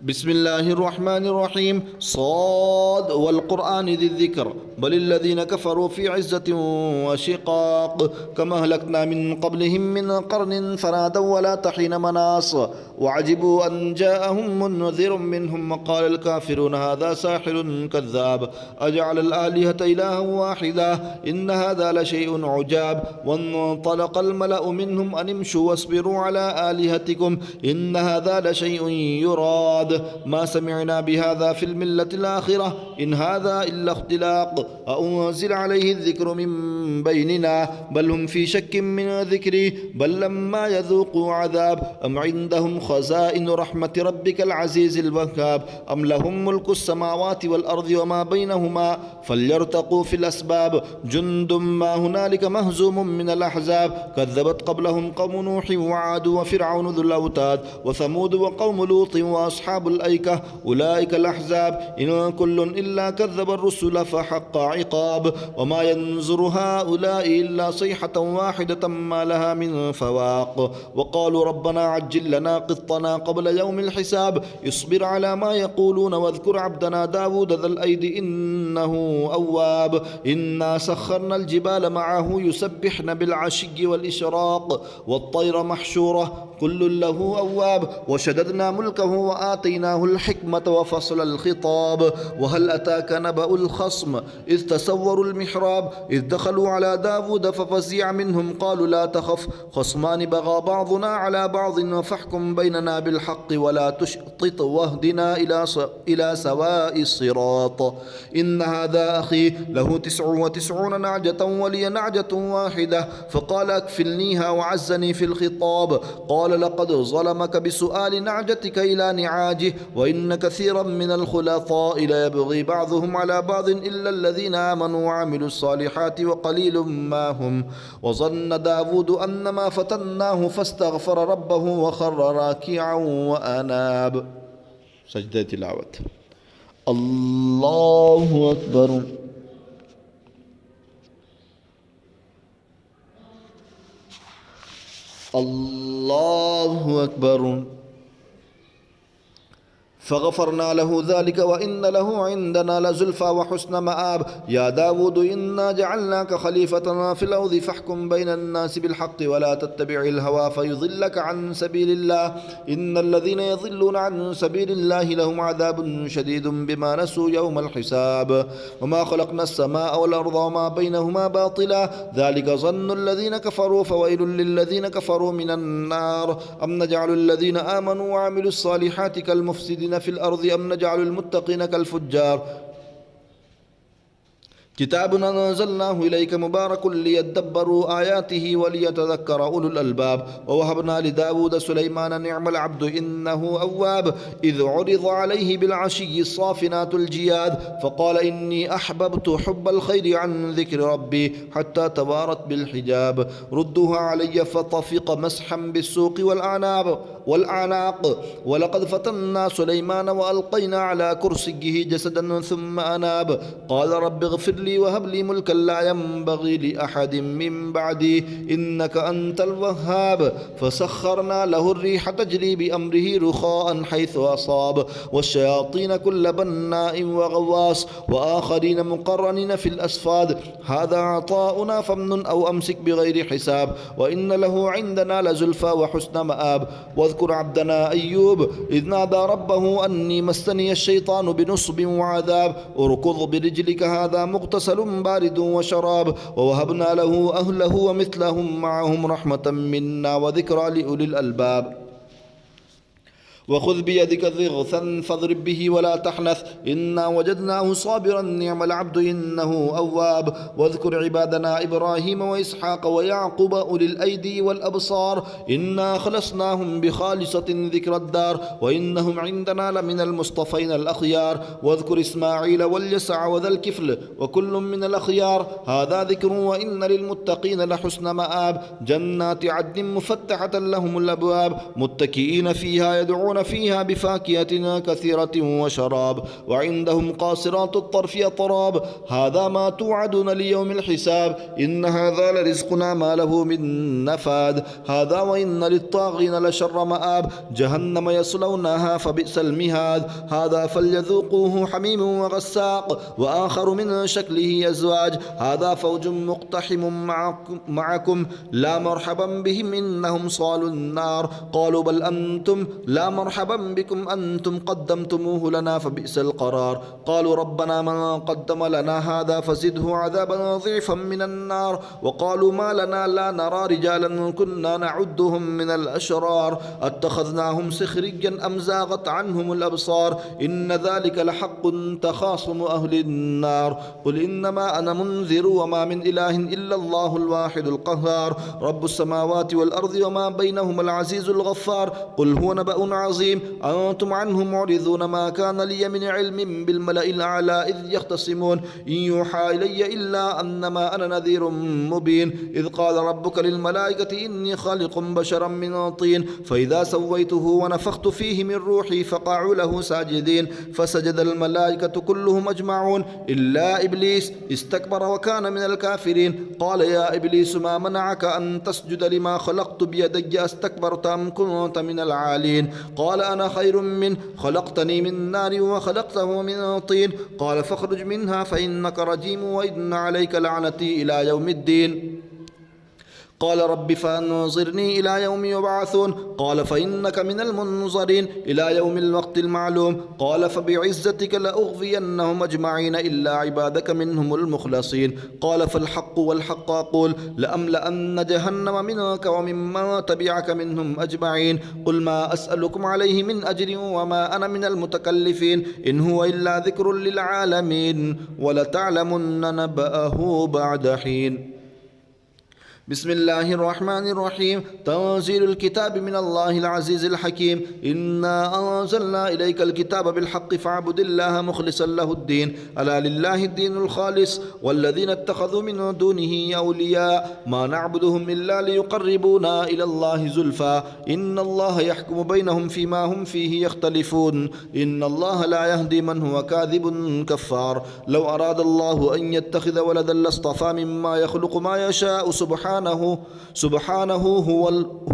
بسم الله الرحمن الرحيم صاد والقرآن ذي الذكر بل الذين كفروا في عزة وشقاق كما أهلكنا من قبلهم من قرن فنادوا ولا تحين مناص وعجبوا أن جاءهم منذر منهم وقال الكافرون هذا ساحر كذاب أجعل الآلهة إلها واحدا إن هذا لشيء عجاب. وانطلق الملأ منهم أن امشوا واصبروا على آلهتكم إن هذا لشيء يراد ما سمعنا بهذا في الملة الآخرة إن هذا إلا اختلاق أنزل عليه الذكر من بيننا بل هم في شك من ذكري بل لما يذوقوا عذاب أم عندهم خزائن رحمة ربك العزيز الوهاب أم لهم ملك السماوات والأرض وما بينهما فليرتقوا في الأسباب جند ما هنالك مهزوم من الأحزاب كذبت قبلهم قوم نوح وعاد وفرعون ذو الأوتاد وثمود وقوم لوط وأصحاب الأيكة أولئك الأحزاب إن كل إلا كذب الرسل فحق عقاب وما ينظر هؤلاء إلا صيحة واحدة ما لها من فواق. وقالوا ربنا عجل لنا قطنا قبل يوم الحساب اصبر على ما يقولون واذكر عبدنا داود ذا الأيد إنه أواب إنا سخرنا الجبال معه يسبحن بالعشي والإشراق والطير محشورة كل له أواب وشددنا ملكه وآتيناه الحكمة وفصل الخطاب. وهل أتاك نبأ الخصم إذ تسوروا المحراب إذ دخلوا على داود ففزع منهم قالوا لا تخف خصمان بغى بعضنا على بعض فاحكم بيننا بالحق ولا تشطط واهدنا إلى سواء الصراط. إن هذا أخي له 99 نعجة ولي نعجة واحدة فقال أكفلنيها وعزني في الخطاب قال لقد ظلمك بسؤال نعجتك إلى نعاجه وإن كثيرا من الخلطاء ليبغي بعضهم على بعض إلا الذين آمنوا وعملوا الصالحات وقليل ما هم. وظن داود أنما فتناه فاستغفر ربه وخر راكعا وأناب. سجدة تلاوة. الله أكبر. الله أكبر. فغفرنا له ذلك وإن له عندنا لزلفى وحسن مآب. يا داود إنا جعلناك خليفة في الأرض فاحكم بين الناس بالحق ولا تتبع الهوى فيضلك عن سبيل الله. إن الذين يضلون عن سبيل الله لهم عذاب شديد بما نسوا يوم الحساب. وما خلقنا السماء والأرض وما بينهما باطلا ذلك ظن الذين كفروا فويل للذين كفروا من النار. أم نجعل الذين آمنوا وعملوا الصالحات كالمفسدين في الأرض أم نجعل المتقين كالفجار. كتاب أنزلناه إليك مبارك ليدبروا آياته وليتذكر أولو الألباب. ووهبنا لداود سليمان نعم العبد إنه أواب. إذ عرض عليه بالعشي الصافنات الجياد فقال إني أحببت حب الخير عن ذكر ربي حتى توارت بالحجاب. ردوها علي فطفق مسحا بالسوق والأعناق. ولقد فتنا سليمان وألقينا على كرسيه جسدا ثم أناب. قال رب اغفر لي وهب لي ملكا لا ينبغي لأحد من بعدي إنك أنت الوهاب. فسخرنا له الريح تجري بأمره رخاء حيث أصاب والشياطين كل بناء وغواص وآخرين مقرنين في الأصفاد. هذا عطاؤنا فامنن أو أمسك بغير حساب وإن له عندنا لزلفى وحسن مآب. واذكر عبدنا أيوب إذ نادى ربه أني مسني الشيطان بنصب وعذاب. اركض برجلك هذا مغتسل بارد وشراب. ووهبنا له أهله ومثلهم معهم رحمة منا وذكرى لأولي الألباب. وخذ بيدك ضغثا فاضرب به ولا تحنث إنا وجدناه صابرا نعم العبد إنه أواب. واذكر عبادنا إبراهيم وإسحاق ويعقوب أولي الأيدي والأبصار إنا خلصناهم بخالصة ذكر الدار وإنهم عندنا لمن المصطفين الأخيار. واذكر إسماعيل واليسع وذا الكفل وكل من الأخيار هذا ذكر وإن للمتقين لحسن مآب. جنات عدن مفتحة لهم الأبواب متكئين فيها يدعون فيها بفاكهة كثيرة وشراب. وعندهم قاصرات الطرف أطراب هذا ما توعدون ليوم الحساب إن هذا لرزقنا ما له من نفاد. هذا وإن للطاغين لشر مآب جهنم يصلونها فبئس المهاد. هذا فليذوقوه حميم وغساق وآخر من شكله أزواج. هذا فوج مقتحم معكم لا مرحبا بهم إنهم صالوا النار. قالوا بل أنتم لا مرحبا بكم أنتم قدمتموه لنا فبئس القرار. قالوا ربنا من قدم لنا هذا فزده عذابا ضعفا من النار. وقالوا ما لنا لا نرى رجالا كنا نعدهم من الأشرار اتخذناهم سخريا أم زاغت عنهم الأبصار إن ذلك لحق تخاصم أهل النار. قل إنما أنا منذر وما من إله إلا الله الواحد القهار رب السماوات والأرض وما بينهما العزيز الغفار. قل هو نبأ عظيم أنتم عنه معرضون ما كان لي من علم بالملأ الأعلى إذ يختصمون إن يوحى إلي إلا أنما أنا نذير مبين. إذ قال ربك للملائكة إني خالق بشرا من طين فإذا سويته ونفخت فيه من روحي فقعوا له ساجدين فسجد الملائكة كلهم أجمعون إلا إبليس استكبر وكان من الكافرين. قال يا إبليس ما منعك أن تسجد لما خلقت بيدي أستكبرت أم كنت من العالين. قال أنا خير منه خلقتني من نار وخلقته من طين. قال فاخرج منها فإنك رجيم وإن عليك لعنتي إلى يوم الدين. قال رب فأنظرني إلى يوم يبعثون. قال فإنك من المنظرين إلى يوم الوقت المعلوم. قال فبعزتك لأغوينهم أجمعين إلا عبادك منهم المخلصين. قال فالحق والحق أقول لأملأن جهنم منك وممن تبعك منهم أجمعين. قل ما أسألكم عليه من أجر وما أنا من المتكلفين إن هو إلا ذكر للعالمين ولتعلمن نبأه بعد حين. بسم الله الرحمن الرحيم تنزيل الكتاب من الله العزيز الحكيم إنا أنزلنا إليك الكتاب بالحق فاعبد الله مخلصا له الدين ألا لله الدين الخالص والذين اتخذوا من دونه أولياء ما نعبدهم إلا ليقربونا إلى الله زلفى إن الله يحكم بينهم فيما هم فيه يختلفون إن الله لا يهدي من هو كاذب كفار. لو أراد الله أن يتخذ ولدا لاصطفى مما يخلق ما يشاء سبحانه سبحانه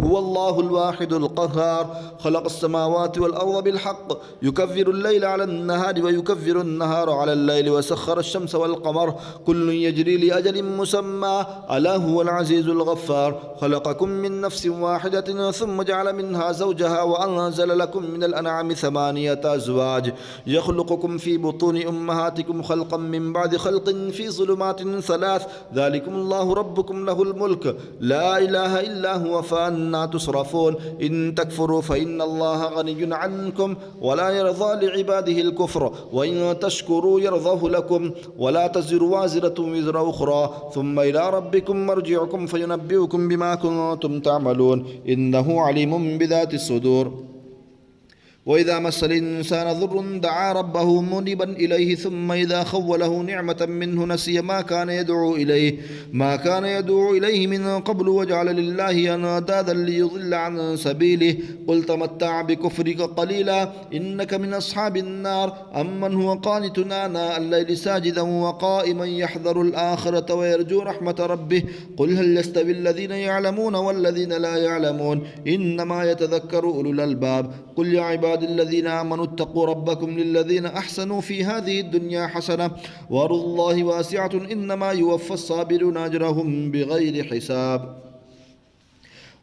هو الله الواحد القهار خلق السماوات والأرض بالحق يكفر الليل على النهار ويكفر النهار على الليل وسخر الشمس والقمر كل يجري لأجل مسمى ألا هو العزيز الغفار خلقكم من نفس واحدة ثم جعل منها زوجها وأنزل لكم من الأنعام 8 أزواج يخلقكم في بطون أمهاتكم خلقا من بعد خلق في ظلمات 3 ذلكم الله ربكم له الملك لا إله إلا هو فأنى تصرفون إن تكفروا فإن الله غني عنكم ولا يرضى لعباده الكفر وإن تشكروا يرضه لكم ولا تزر وازرة وزر أخرى ثم إلى ربكم مرجعكم فينبئكم بما كنتم تعملون إنه عليم بذات الصدور وإذا مس الإنسان ضر دعا ربه منيبا إليه ثم إذا خوله نعمة منه نسي ما كان يدعو إليه من قبل وجعل لله أندادا ليضل عن سبيله قل تمتع بكفرك قليلا إنك من أصحاب النار أمن هو قانت آناء الليل ساجدا وقائما يحذر الآخرة ويرجو رحمة ربه قل هل يستوي الذين يعلمون والذين لا يعلمون إنما يتذكر أولو الألباب قل يا عباد الذين آمنوا اتقوا ربكم للذين أحسنوا في هذه الدنيا حسنة وأرض الله واسعة إنما يوفى الصابرون أجرهم بغير حساب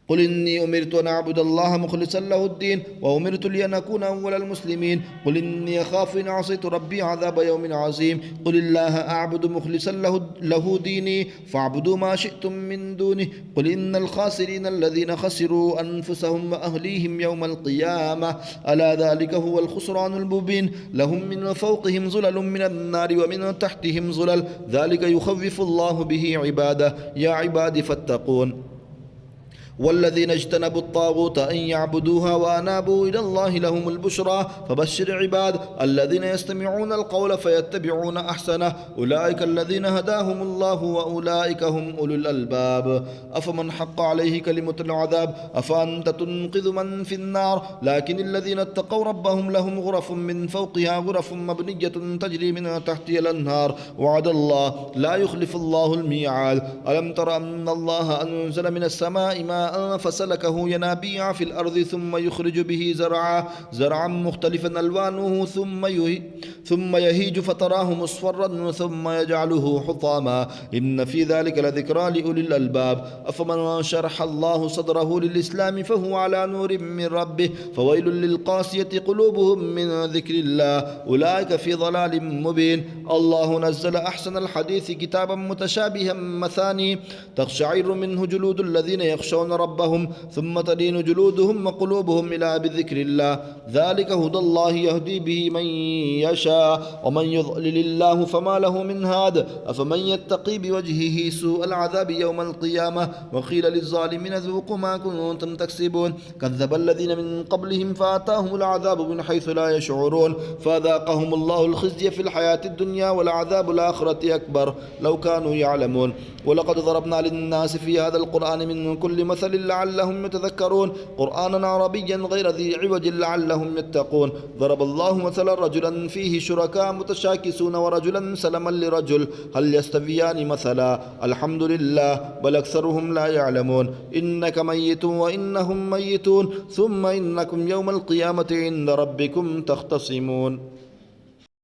قل إني أمرت أن أعبد الله مخلصا له الدين وأمرت لأن أكون أول المسلمين قل إني أخاف إن عصيت ربي عذاب يوم عظيم قل الله أعبد مخلصا له ديني فاعبدوا ما شئتم من دونه قل إن الخاسرين الذين خسروا أنفسهم وأهليهم يوم القيامة ألا ذلك هو الخسران المبين لهم من فوقهم ظلل من النار ومن تحتهم ظلل ذلك يخوف الله به عباده يا عباد فاتقون والذين اجتنبوا الطاغوت أن يعبدوها وأنابوا إلى الله لهم البشرى فبشر عباد الذين يستمعون القول فيتبعون أحسنه أولئك الذين هداهم الله وأولئك هم أولو الألباب أفمن حق عليه كلمة العذاب أفأنت تنقذ من في النار لكن الذين اتقوا ربهم لهم غرف من فوقها غرف مبنية تجري من تحتها الأنهار وعد الله لا يخلف الله الميعاد ألم تر أن الله أنزل من السماء ماء فسلكه ينابيع في الأرض ثم يخرج به زرعا مختلفا ألوانه ثم يهيج فتراه مصفرا ثم يجعله حطاما إن في ذلك لذكرى لأولي الألباب أفمن شرح الله صدره للإسلام فهو على نور من ربه فويل للقاسية قلوبهم من ذكر الله أولئك في ضلال مبين الله نزل أحسن الحديث كتابا متشابها مثاني تقشعر منه جلود الذين يخشون ربهم ثم تلين جلودهم وقلوبهم إلى بذكر الله ذلك هدى الله يهدي به من يشاء ومن يضلل الله فما له من هاد أفمن يتقي بوجهه سوء العذاب يوم القيامة وقيل للظالمين ذوقوا ما كنتم تكسبون كذب الذين من قبلهم فأتاهم العذاب من حيث لا يشعرون فذاقهم الله الخزي في الحياة الدنيا والعذاب الآخرة أكبر لو كانوا يعلمون ولقد ضربنا للناس في هذا القرآن من كل مثل لعلهم يتذكرون قرآنا عربيا غير ذي عوج لعلهم يتقون ضرب الله مثلا رجلا فيه شركاء متشاكسون ورجلا سلما لرجل هل يستويان مثلا الحمد لله بل أكثرهم لا يعلمون إنك ميت وإنهم ميتون ثم إنكم يوم القيامة عند ربكم تختصمون